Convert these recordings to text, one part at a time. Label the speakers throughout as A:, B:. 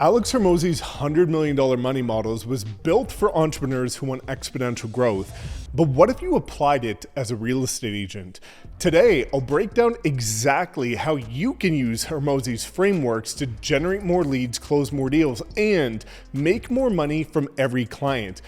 A: Alex Hormozi's $100 million money models was built for entrepreneurs who want exponential growth. But what if you applied it as a real estate agent? Today, I'll break down exactly how you can use Hormozi's frameworks to generate more leads, close more deals, and make more money from every client.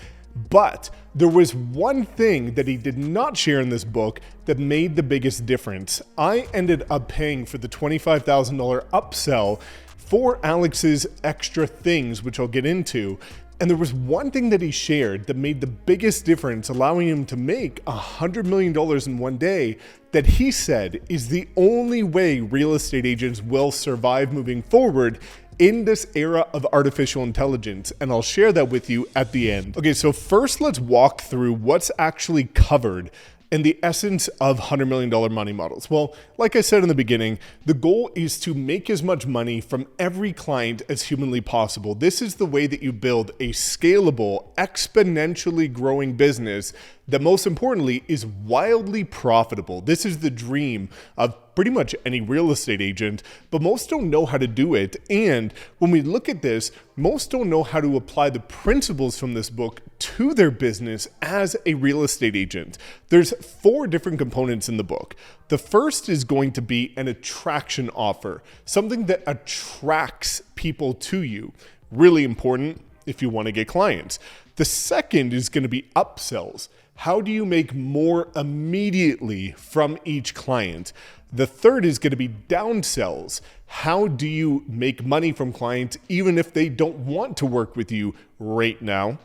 A: But there was one thing that he did not share in this book that made the biggest difference. I ended up paying for the $25,000 upsell for Alex's extra things, which I'll get into. And there was one thing that he shared that made the biggest difference, allowing him to make $100 million in one day, that he said is the only way real estate agents will survive moving forward in this era of artificial intelligence. And I'll share that with you at the end. Okay, so first let's walk through what's actually covered in the essence of $100 million money models. Well, like I said in the beginning, the goal is to make as much money from every client as humanly possible. This is the way that you build a scalable, exponentially growing business that, most importantly, is wildly profitable. This is the dream of pretty much any real estate agent, but most don't know how to do it. And when we look at this, most don't know how to apply the principles from this book to their business as a real estate agent. There's 4 different components in the book. The first is going to be an attraction offer, something that attracts people to you. Really important if you want to get clients. The second is going to be upsells. How do you make more immediately from each client? The third is going to be downsells. How do you make money from clients even if they don't want to work with you right now?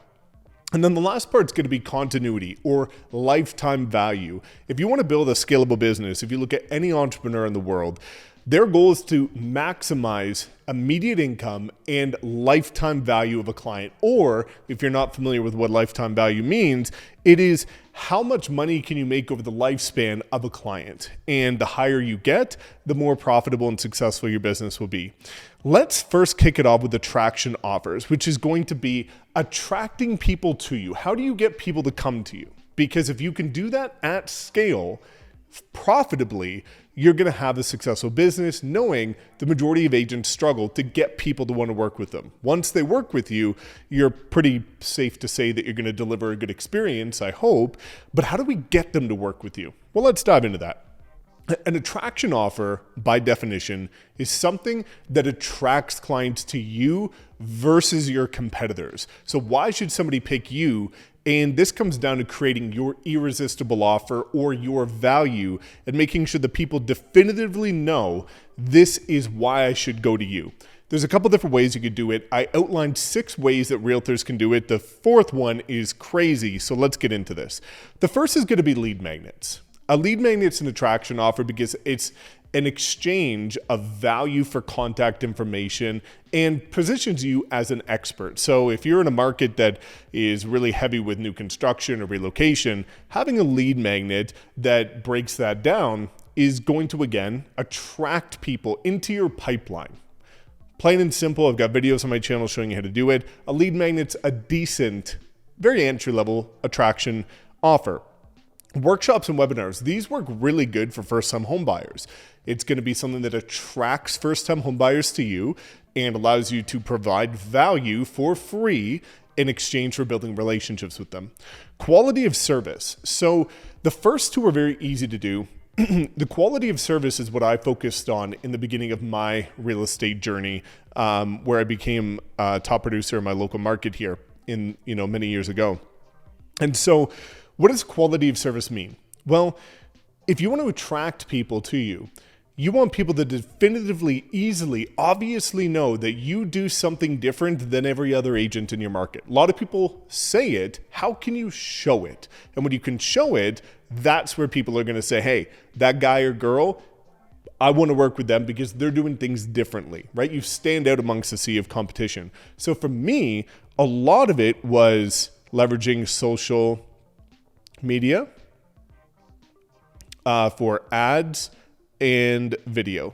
A: And then the last part is going to be continuity or lifetime value. If you want to build a scalable business, if you look at any entrepreneur in the world, their goal is to maximize immediate income and lifetime value of a client. Or if you're not familiar with what lifetime value means, it is how much money can you make over the lifespan of a client. And the higher you get, the more profitable and successful your business will be. Let's first kick it off with attraction offers, which is going to be attracting people to you. How do you get people to come to you? Because if you can do that at scale, profitably, you're going to have a successful business, knowing the majority of agents struggle to get people to want to work with them. Once they work with you, you're pretty safe to say that you're going to deliver a good experience, I hope. But how do we get them to work with you? Well, let's dive into that. An attraction offer, by definition, is something that attracts clients to you versus your competitors. So why should somebody pick you? And this comes down to creating your irresistible offer or your value and making sure that people definitively know this is why I should go to you. There's a couple different ways you could do it. I outlined 6 ways that realtors can do it. The 4th one is crazy, so let's get into this. The first is going to be lead magnets. A lead magnet is an attraction offer because it's an exchange of value for contact information and positions you as an expert. So if you're in a market that is really heavy with new construction or relocation, having a lead magnet that breaks that down is going to, again, attract people into your pipeline. Plain and simple, I've got videos on my channel showing you how to do it. A lead magnet's a decent, very entry-level attraction offer. Workshops and webinars, these work really good for first-time home buyers. It's going to be something that attracts first-time home buyers to you and allows you to provide value for free in exchange for building relationships with them. Quality of service. So the first 2 are very easy to do. The quality of service is what I focused on in the beginning of my real estate journey, where I became a top producer in my local market here in many years ago. And so what does quality of service mean? Well, if you want to attract people to you, you want people to definitively, easily, obviously know that you do something different than every other agent in your market. A lot of people say it. How can you show it? And when you can show it, that's where people are going to say, hey, that guy or girl, I want to work with them because they're doing things differently, right? You stand out amongst a sea of competition. So for me, a lot of it was leveraging social media for ads and video,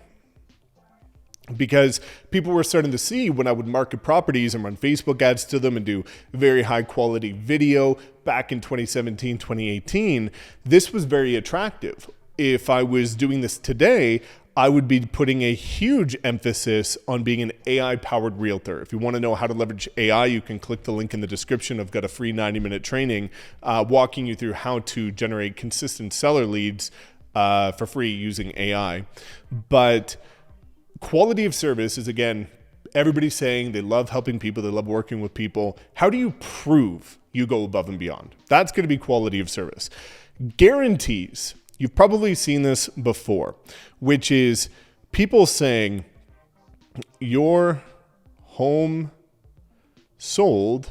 A: because people were starting to see when I would market properties and run Facebook ads to them and do very high quality video back in 2017, 2018, this was very attractive. If I was doing this today, I would be putting a huge emphasis on being an AI-powered realtor. If you want to know how to leverage AI, you can click the link in the description. I've got a free 90-minute training walking you through how to generate consistent seller leads for free using AI. But quality of service is, again, everybody's saying they love helping people, they love working with people. How do you prove you go above and beyond? That's going to be quality of service. Guarantees. You've probably seen this before, which is people saying your home sold,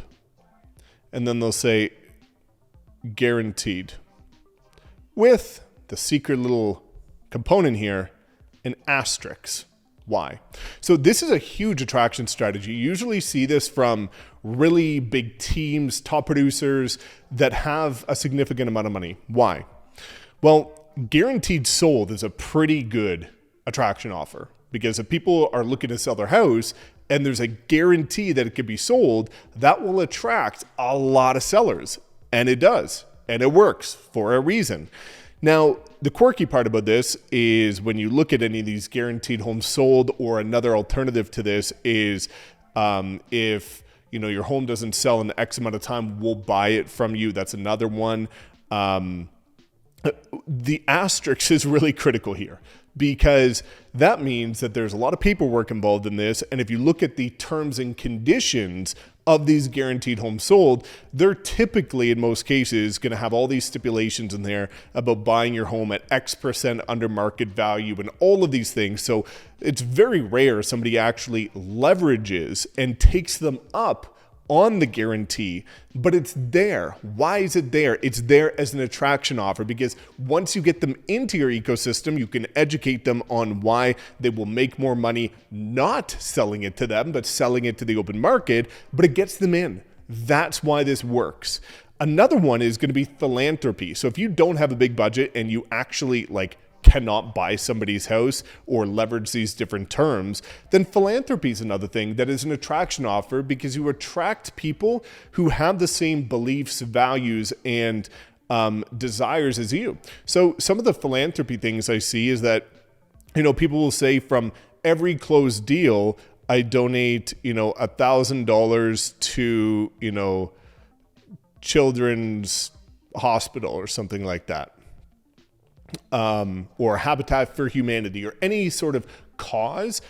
A: and then they'll say guaranteed with the secret little component here, an asterisk. Why? So this is a huge attraction strategy. You usually see this from really big teams, top producers that have a significant amount of money. Why? Well, guaranteed sold is a pretty good attraction offer, because if people are looking to sell their house and there's a guarantee that it could be sold, that will attract a lot of sellers. And it does. And it works for a reason. Now, the quirky part about this is when you look at any of these guaranteed homes sold, or another alternative to this is if your home doesn't sell in X amount of time, we'll buy it from you. That's another one. The asterisk is really critical here, because that means that there's a lot of paperwork involved in this. And if you look at the terms and conditions of these guaranteed homes sold, they're typically, in most cases, going to have all these stipulations in there about buying your home at X% under market value and all of these things. So it's very rare somebody actually leverages and takes them up on the guarantee, but it's there. Why is it there? It's there as an attraction offer, because once you get them into your ecosystem, you can educate them on why they will make more money not selling it to them, but selling it to the open market, but it gets them in. That's why this works. Another one is going to be philanthropy. So if you don't have a big budget and you actually cannot buy somebody's house or leverage these different terms, then philanthropy is another thing that is an attraction offer, because you attract people who have the same beliefs, values, and desires as you. So some of the philanthropy things I see is that, people will say from every closed deal, I donate, $1,000 to, Children's Hospital or something like that. Or Habitat for Humanity, or any sort of cause.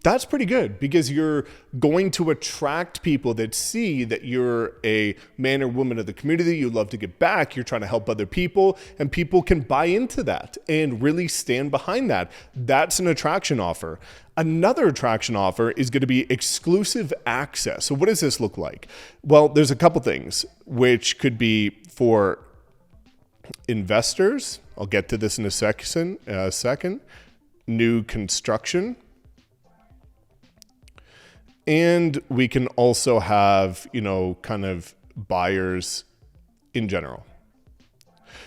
A: That's pretty good, because you're going to attract people that see that you're a man or woman of the community, you love to give back, you're trying to help other people, and people can buy into that and really stand behind that. That's an attraction offer. Another attraction offer is going to be exclusive access. So what does this look like? Well, there's a couple things which could be for investors. I'll get to this in a second. New construction. And we can also have, kind of buyers in general.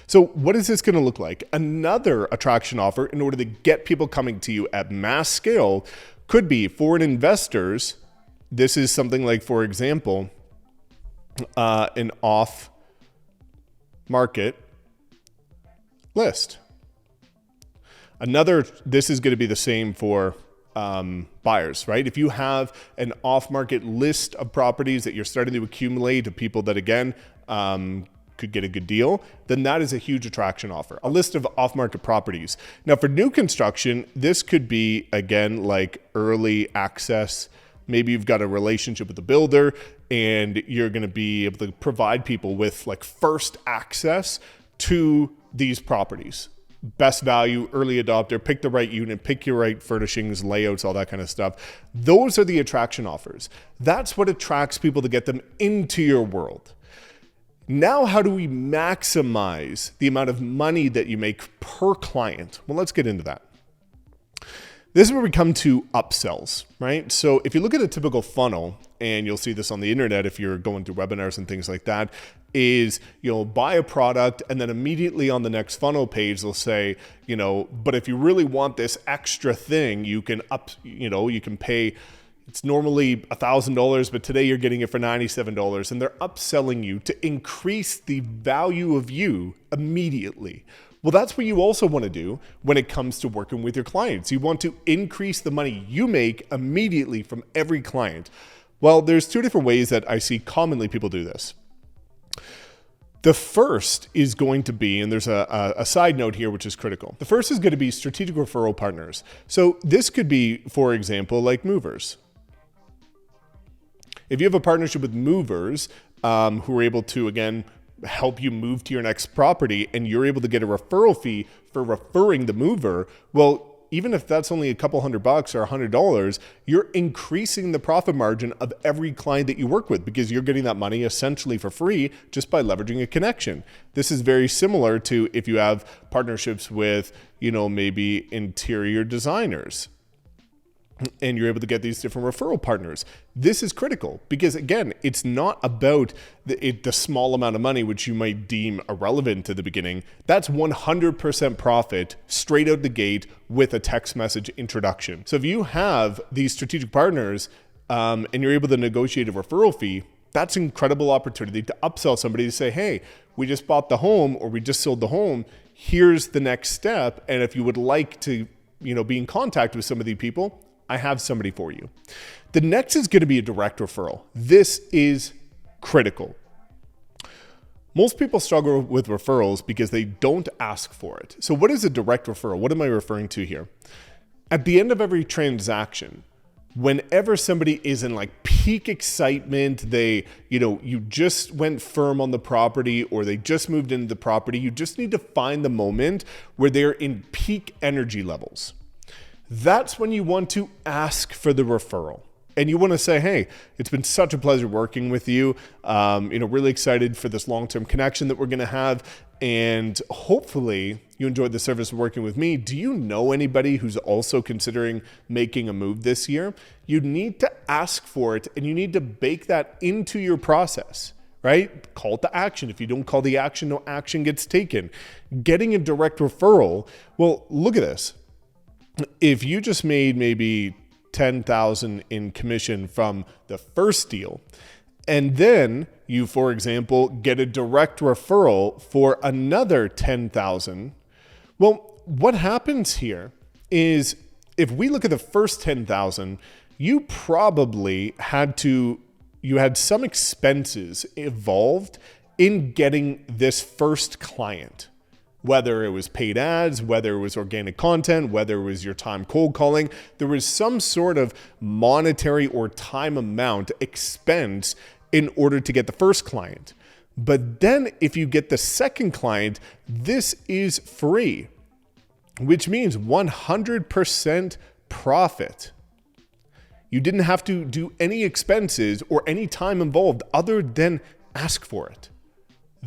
A: So what is this going to look like? Another attraction offer, in order to get people coming to you at mass scale, could be for investors. This is something like, for example, an off-market list. This is going to be the same for buyers, right? If you have an off-market list of properties that you're starting to accumulate of people that, again, could get a good deal, then that is a huge attraction offer. A list of off-market properties. Now, for new construction, this could be, again, like early access. Maybe you've got a relationship with the builder and you're going to be able to provide people with first access to these properties. Best value, early adopter, pick the right unit, pick your right furnishings, layouts, all that kind of stuff. Those are the attraction offers. That's what attracts people to get them into your world. Now, how do we maximize the amount of money that you make per client? Well, let's get into that. This is where we come to upsells, right? So if you look at a typical funnel, and you'll see this on the internet if you're going through webinars and things like that, is you'll buy a product and then immediately on the next funnel page, they'll say, but if you really want this extra thing, you can you can pay, it's normally $1,000, but today you're getting it for $97. And they're upselling you to increase the value of you immediately. Well, that's what you also want to do when it comes to working with your clients. You want to increase the money you make immediately from every client. Well, there's two different ways that I see commonly people do this. The first is going to be, and there's a side note here which is critical. The first is going to be strategic referral partners. So this could be, for example, like movers. If you have a partnership with movers who are able to, again, help you move to your next property and you're able to get a referral fee for referring the mover, well, even if that's only a couple $100 or $100, you're increasing the profit margin of every client that you work with because you're getting that money essentially for free just by leveraging a connection. This is very similar to if you have partnerships with, maybe interior designers and you're able to get these different referral partners. This is critical because, again, it's not about the small amount of money, which you might deem irrelevant at the beginning. That's 100% profit straight out the gate with a text message introduction. So if you have these strategic partners and you're able to negotiate a referral fee, that's an incredible opportunity to upsell somebody to say, hey, we just bought the home or we just sold the home. Here's the next step. And if you would like to, be in contact with some of these people, I have somebody for you. The next is going to be a direct referral. This is critical. Most people struggle with referrals because they don't ask for it. So what is a direct referral? What am I referring to here? At the end of every transaction, whenever somebody is in like peak excitement, you just went firm on the property or they just moved into the property, you just need to find the moment where they're in peak energy levels. That's when you want to ask for the referral. And you want to say, hey, it's been such a pleasure working with you. Really excited for this long-term connection that we're going to have. And hopefully you enjoyed the service of working with me. Do you know anybody who's also considering making a move this year? You need to ask for it and you need to bake that into your process, right? Call to action. If you don't call the action, no action gets taken. Getting a direct referral, well, look at this. If you just made maybe $10,000 in commission from the first deal, and then you, for example, get a direct referral for another $10,000, well, what happens here is if we look at the first $10,000, you had some expenses involved in getting this first client. Whether it was paid ads, whether it was organic content, whether it was your time cold calling, there was some sort of monetary or time amount expense in order to get the first client. But then if you get the second client, this is free, which means 100% profit. You didn't have to do any expenses or any time involved other than ask for it.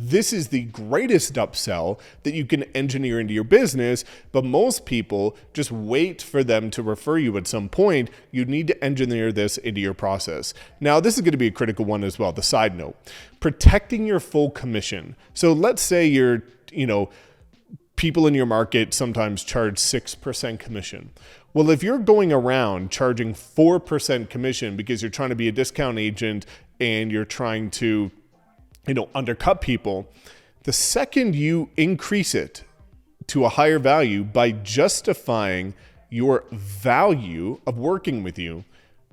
A: This is the greatest upsell that you can engineer into your business, but most people just wait for them to refer you at some point. You need to engineer this into your process. Now, this is going to be a critical one as well, the side note. Protecting your full commission. So let's say you're, people in your market sometimes charge 6% commission. Well, if you're going around charging 4% commission because you're trying to be a discount agent and you're trying to undercut people, the second you increase it to a higher value by justifying your value of working with you,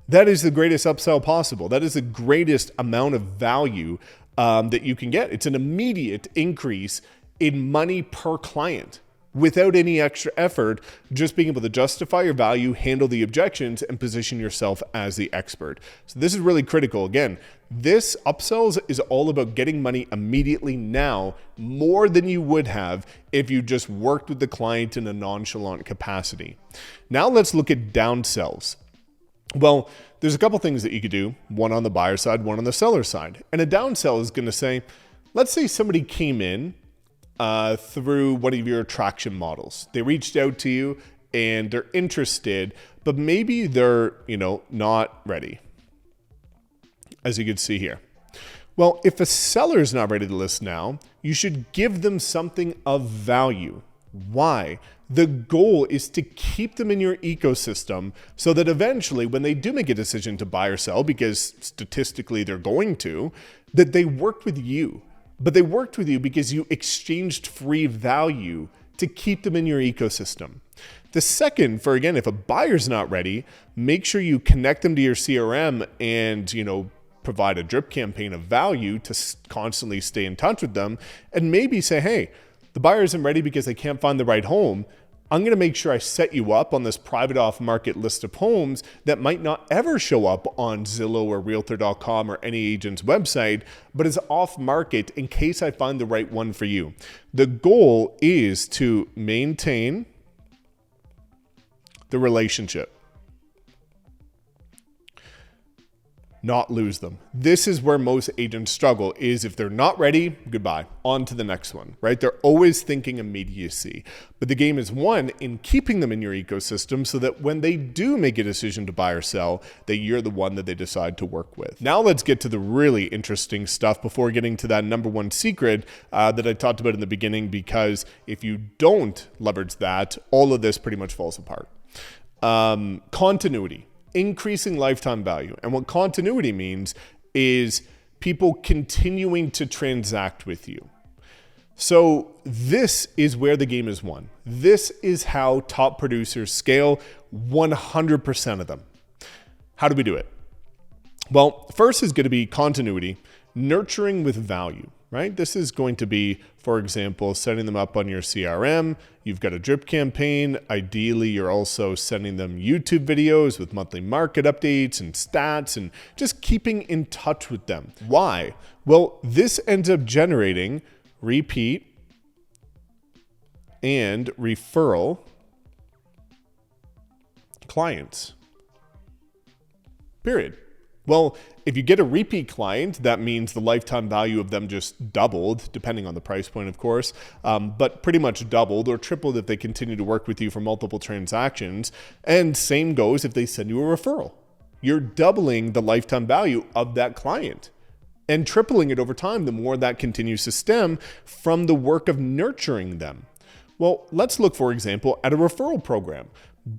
A: that is the greatest upsell possible. That is the greatest amount of value that you can get. It's an immediate increase in money per client without any extra effort, just being able to justify your value, handle the objections, and position yourself as the expert. So this is really critical. Again, this upsells is all about getting money immediately now, more than you would have if you just worked with the client in a nonchalant capacity. Now let's look at downsells. Well, there's a couple things that you could do, one on the buyer side, one on the seller side. And a downsell is going to say, let's say somebody came in through one of your attraction models. They reached out to you and they're interested, but maybe they're, not ready, as you can see here. Well, if a seller is not ready to list now, you should give them something of value. Why? The goal is to keep them in your ecosystem so that eventually when they do make a decision to buy or sell, because statistically they're going to, that they worked with you. But they worked with you because you exchanged free value to keep them in your ecosystem. The second, for again, if a buyer's not ready, make sure you connect them to your CRM and, provide a drip campaign of value to constantly stay in touch with them, and maybe say, hey, the buyer isn't ready because they can't find the right home. I'm going to make sure I set you up on this private off-market list of homes that might not ever show up on Zillow or Realtor.com or any agent's website, but is off-market in case I find the right one for you. The goal is to maintain the relationship, not lose them. This is where most agents struggle, is if they're not ready, goodbye, on to the next one, right? They're always thinking immediacy, but the game is won in keeping them in your ecosystem so that when they do make a decision to buy or sell, that you're the one that they decide to work with. Now let's get to the really interesting stuff before getting to that number one secret that I talked about in the beginning, because if you don't leverage that, all of this pretty much falls apart. Continuity. Increasing lifetime value. And what continuity means is people continuing to transact with you. So this is where the game is won. This is how top producers scale, 100% of them. How do we do it? Well, first is going to be continuity, nurturing with value, right? This is going to be, for example, setting them up on your CRM. You've got a drip campaign. Ideally, you're also sending them YouTube videos with monthly market updates and stats and just keeping in touch with them. Why? Well, this ends up generating repeat and referral clients. Period. Well, if you get a repeat client, that means the lifetime value of them just doubled, depending on the price point, of course, but pretty much doubled or tripled if they continue to work with you for multiple transactions. And same goes if they send you a referral. You're doubling the lifetime value of that client and tripling it over time the more that continues to stem from the work of nurturing them. Well, let's look, for example, at a referral program.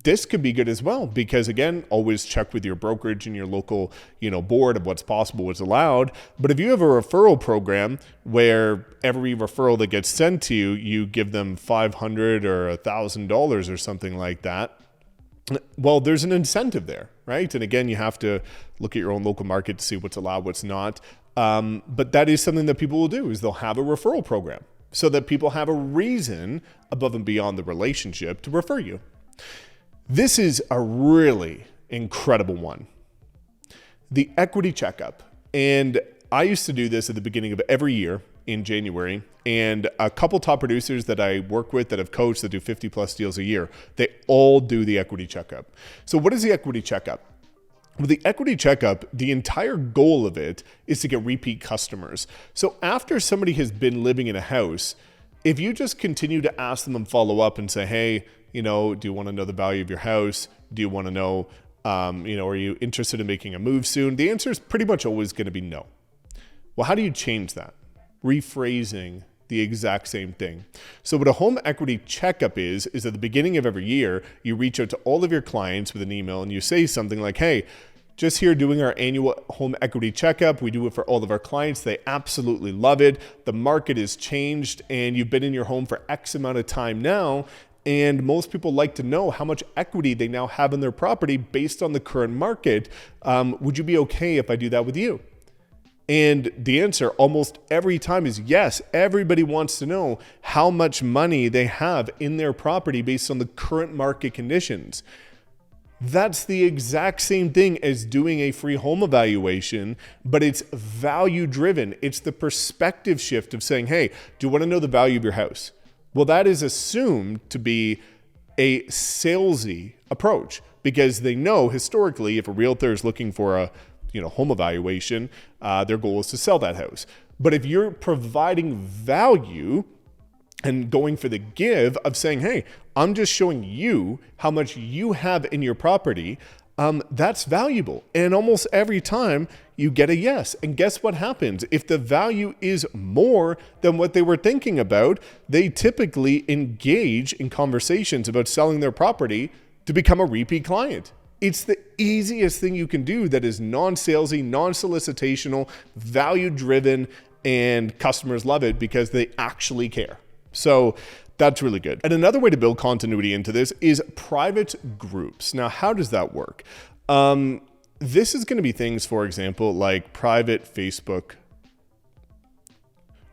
A: This could be good as well, because again, always check with your brokerage and your local, board of what's possible, what's allowed. But if you have a referral program where every referral that gets sent to you, you give them $500 or $1,000 or something like that, well, there's an incentive there, right? And again, you have to look at your own local market to see what's allowed, what's not. But that is something that people will do, is they'll have a referral program so that people have a reason above and beyond the relationship to refer you. This is a really incredible one. The equity checkup. And I used to do this at the beginning of every year in January. And a couple top producers that I work with that have coached that do 50 plus deals a year, they all do the equity checkup. So what is the equity checkup? With the equity checkup, the entire goal of it is to get repeat customers. So after somebody has been living in a house, if you just continue to ask them and follow up and say, hey, do you want to know the value of your house? Do you want to know, are you interested in making a move soon? The answer is pretty much always going to be no. Well, how do you change that? Rephrasing the exact same thing. So what a home equity checkup is at the beginning of every year, you reach out to all of your clients with an email and you say something like, hey, just here doing our annual home equity checkup. We do it for all of our clients. They absolutely love it. The market has changed and you've been in your home for X amount of time now. And most people like to know how much equity they now have in their property based on the current market. Would you be okay if I do that with you? And the answer almost every time is yes. Everybody wants to know how much money they have in their property based on the current market conditions. That's the exact same thing as doing a free home evaluation, but it's value driven. It's the perspective shift of saying, hey, do you want to know the value of your house? Well, that is assumed to be a salesy approach because they know historically if a realtor is looking for a home evaluation, their goal is to sell that house. But if you're providing value and going for the give of saying, hey, I'm just showing you how much you have in your property, that's valuable. And almost every time you get a yes. And guess what happens? If the value is more than what they were thinking about, they typically engage in conversations about selling their property to become a repeat client. It's the easiest thing you can do that is non-salesy, non-solicitational, value-driven, and customers love it because they actually care. So That's really good. And another way to build continuity into this is private groups. Now, how does that work? This is going to be things, for example, like private Facebook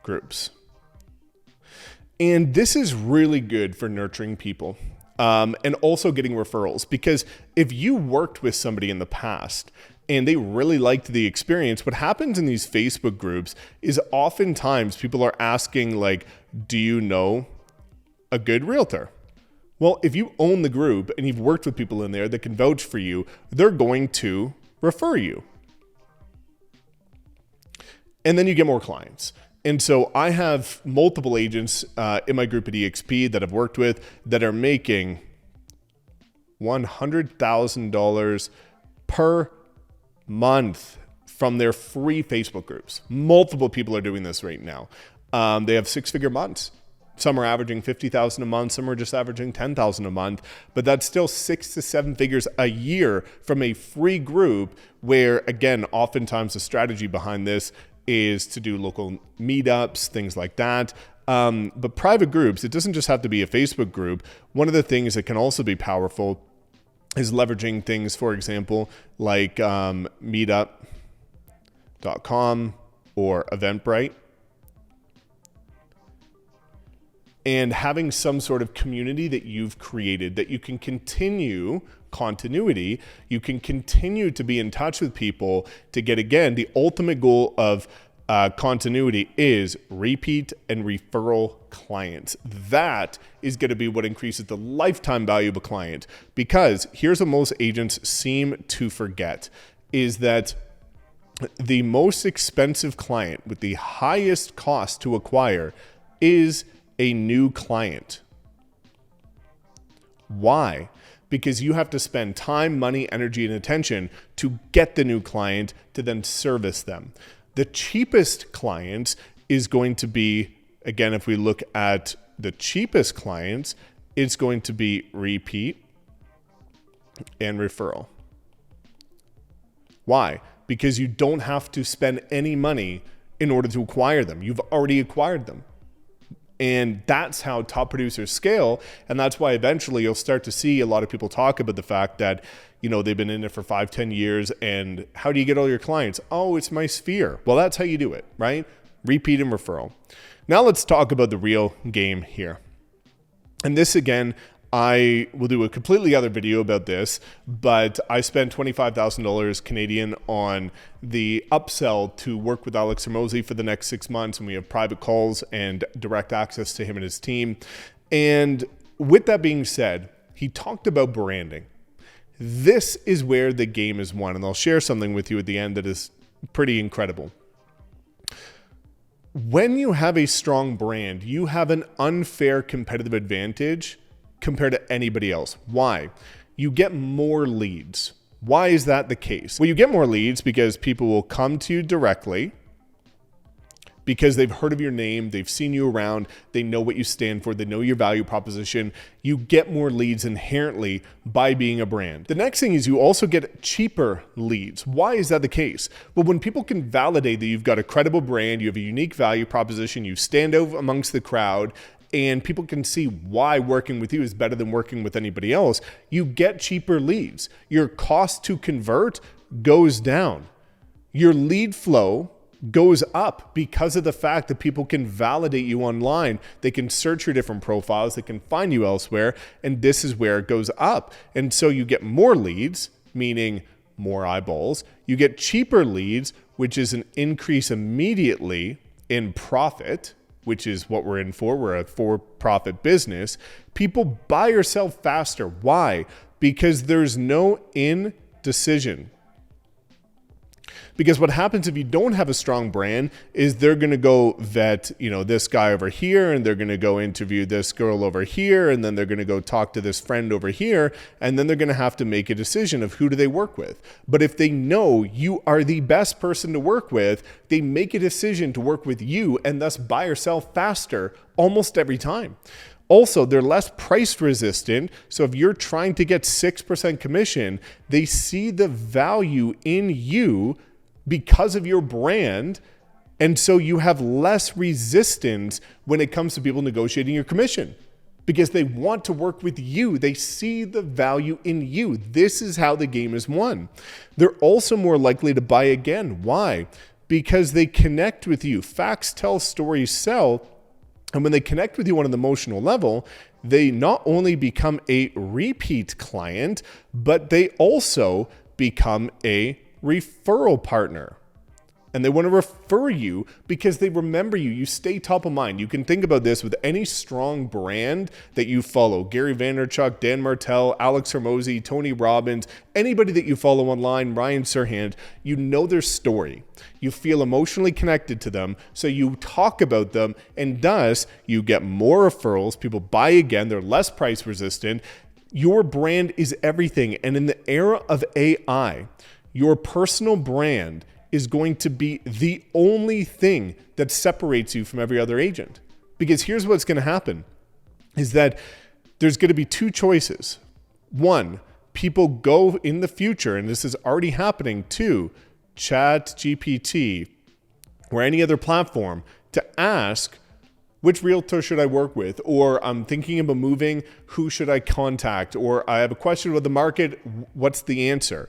A: groups. And this is really good for nurturing people and also getting referrals, because if you worked with somebody in the past and they really liked the experience, what happens in these Facebook groups is oftentimes people are asking, like, do you know a good realtor? Well, if you own the group and you've worked with people in there that can vouch for you, they're going to refer you. And then you get more clients. And so I have multiple agents in my group at EXP that I've worked with that are making $100,000 per month from their free Facebook groups. Multiple people are doing this right now. They have 6-figure months. Some are averaging 50,000 a month. Some are just averaging 10,000 a month, but that's still 6 to 7 figures a year from a free group where, again, oftentimes the strategy behind this is to do local meetups, things like that. But private groups, it doesn't just have to be a Facebook group. One of the things that can also be powerful is leveraging things, for example, like meetup.com or Eventbrite, and having some sort of community that you've created that you can continue continuity. You can continue to be in touch with people to get, again, the ultimate goal of continuity is repeat and referral clients. That is going to be what increases the lifetime value of a client, because here's what most agents seem to forget is that the most expensive client with the highest cost to acquire is a new client. Why? Because you have to spend time, money, energy, and attention to get the new client to then service them. The cheapest client is going to be, again, if we look at the cheapest clients, it's going to be repeat and referral. Why? Because you don't have to spend any money in order to acquire them. You've already acquired them. And that's how top producers scale. And that's why eventually you'll start to see a lot of people talk about the fact that, you know, they've been in it for 5-10 years. And how do you get all your clients? Oh, it's my sphere. Well, that's how you do it, right? Repeat and referral. Now let's talk about the real game here. And this, again, I will do a completely other video about this, but I spent $25,000 Canadian on the upsell to work with Alex Hormozi for the next 6 months. And we have private calls and direct access to him and his team. And with that being said, he talked about branding. This is where the game is won. And I'll share something with you at the end that is pretty incredible. When you have a strong brand, you have an unfair competitive advantage compared to anybody else. Why? You get more leads. Why is that the case? Well, you get more leads because people will come to you directly because they've heard of your name, they've seen you around, they know what you stand for, they know your value proposition. You get more leads inherently by being a brand. The next thing is you also get cheaper leads. Why is that the case? Well, when people can validate that you've got a credible brand, you have a unique value proposition, you stand out amongst the crowd, and people can see why working with you is better than working with anybody else, you get cheaper leads. Your cost to convert goes down. Your lead flow goes up because of the fact that people can validate you online. They can search your different profiles, they can find you elsewhere, and this is where it goes up. And so you get more leads, meaning more eyeballs. You get cheaper leads, which is an increase immediately in profit, which is what we're in for. We're a for-profit business. People buy or sell faster. Why? Because there's no indecision. Because what happens if you don't have a strong brand is they're going to go vet, this guy over here, and they're going to go interview this girl over here, and then they're going to go talk to this friend over here, and then they're going to have to make a decision of who do they work with. But if they know you are the best person to work with, they make a decision to work with you and thus buy or sell faster almost every time. Also, they're less price resistant. So if you're trying to get 6% commission, they see the value in you because of your brand. And so you have less resistance when it comes to people negotiating your commission. because they want to work with you. They see the value in you. This is how the game is won. They're also more likely to buy again. Why? Because they connect with you. Facts tell, stories sell. And when they connect with you on an emotional level, they not only become a repeat client, but they also become a referral partner. And they want to refer you because they remember you. You stay top of mind. You can think about this with any strong brand that you follow. Gary Vaynerchuk, Dan Martell, Alex Hormozi, Tony Robbins, anybody that you follow online, Ryan Serhant, you know their story. You feel emotionally connected to them, so you talk about them, and thus you get more referrals. People buy again. They're less price resistant. Your brand is everything. And in the era of AI, your personal brand is going to be the only thing that separates you from every other agent. Because here's what's going to happen is that there's going to be two choices. One, people go in the future, and this is already happening, to ChatGPT or any other platform to ask, which realtor should I work with? Or I'm thinking about moving, who should I contact? Or I have a question about the market, what's the answer?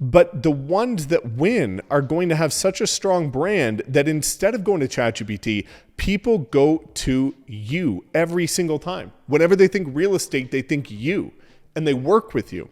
A: But the ones that win are going to have such a strong brand that instead of going to ChatGPT, people go to you every single time. Whenever they think real estate, they think you, and they work with you.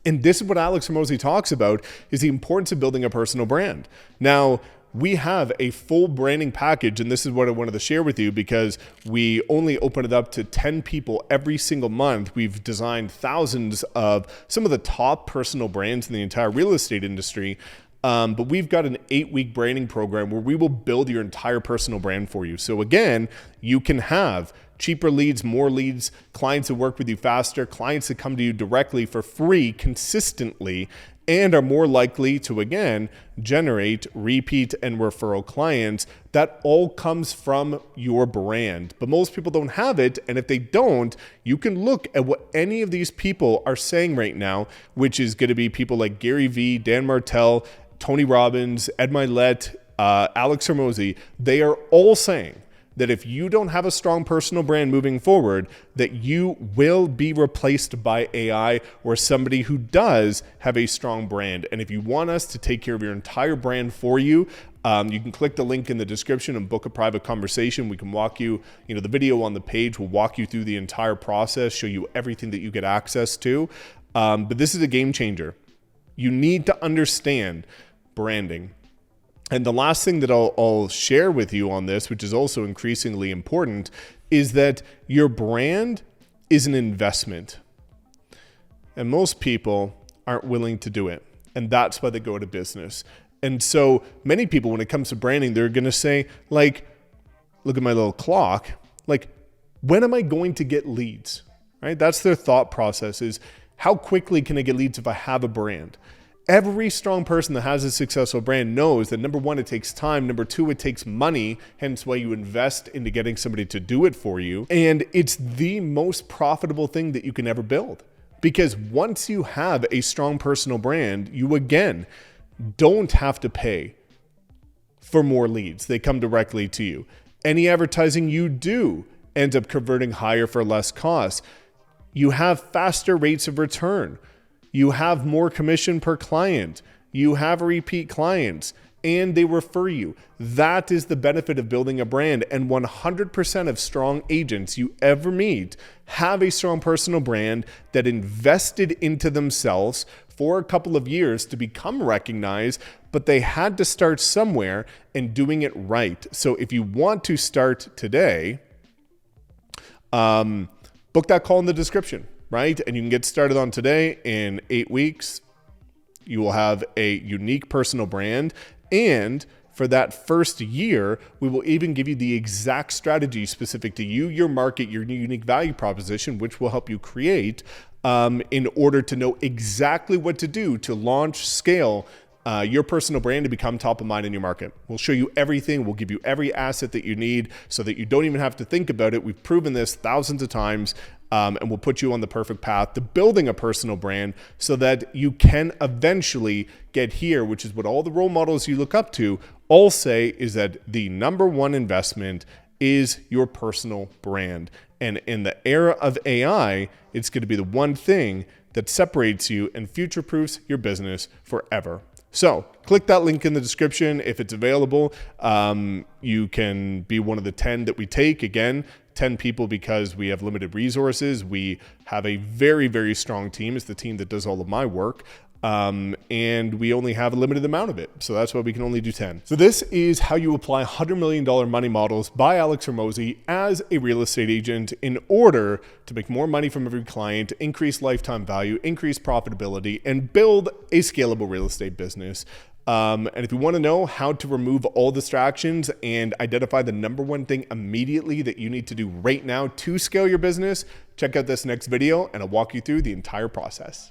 A: And this is what Alex Hormozi talks about, is the importance of building a personal brand. Now, we have a full branding package, and this is what I wanted to share with you because we only open it up to 10 people every single month. We've designed thousands of some of the top personal brands in the entire real estate industry. But we've got an 8-week branding program where we will build your entire personal brand for you. So again, you can have cheaper leads, more leads, clients that work with you faster, clients that come to you directly for free consistently, and are more likely to, again, generate repeat and referral clients. That all comes from your brand. But most people don't have it. And if they don't, you can look at what any of these people are saying right now, which is going to be people like Gary Vee, Dan Martell, Tony Robbins, Ed Milet, Alex Hormozi. They are all saying that if you don't have a strong personal brand moving forward, that you will be replaced by AI or somebody who does have a strong brand. And if you want us to take care of your entire brand for you, you can click the link in the description and book a private conversation. We can walk you, the video on the page will walk you through the entire process, show you everything that you get access to. But this is a game changer. You need to understand branding. And the last thing that I'll share with you on this, which is also increasingly important, is that your brand is an investment. And most people aren't willing to do it. And that's why they go to business. And so many people, when it comes to branding, they're going to say, like, look at my little clock. Like, when am I going to get leads? Right? That's their thought process, is how quickly can I get leads if I have a brand? Every strong person that has a successful brand knows that, number one, it takes time. Number two, it takes money, hence why you invest into getting somebody to do it for you. And it's the most profitable thing that you can ever build. Because once you have a strong personal brand, you, again, don't have to pay for more leads. They come directly to you. Any advertising you do ends up converting higher for less cost. You have faster rates of return. You have more commission per client. You have repeat clients, and they refer you. That is the benefit of building a brand. And 100% of strong agents you ever meet have a strong personal brand that invested into themselves for a couple of years to become recognized, but they had to start somewhere and doing it right. So if you want to start today, book that call in the description. Right? And you can get started on today. In 8 weeks, you will have a unique personal brand. And for that first year, we will even give you the exact strategy specific to you, your market, your unique value proposition, which will help you create in order to know exactly what to do to launch, scale your personal brand to become top of mind in your market. We'll show you everything. We'll give you every asset that you need so that you don't even have to think about it. We've proven this thousands of times. And we'll put you on the perfect path to building a personal brand so that you can eventually get here, which is what all the role models you look up to all say, is that the number one investment is your personal brand. And in the era of AI, it's going to be the one thing that separates you and future-proofs your business forever. So click that link in the description if it's available. You can be one of the 10 that we take. Again, 10 people because we have limited resources. We have a very, very strong team. It's the team that does all of my work. And we only have a limited amount of it. So that's why we can only do 10. So this is how you apply $100 million money models by Alex Hormozi as a real estate agent in order to make more money from every client, increase lifetime value, increase profitability, and build a scalable real estate business. And if you want to know how to remove all distractions and identify the number one thing immediately that you need to do right now to scale your business, check out this next video and I'll walk you through the entire process.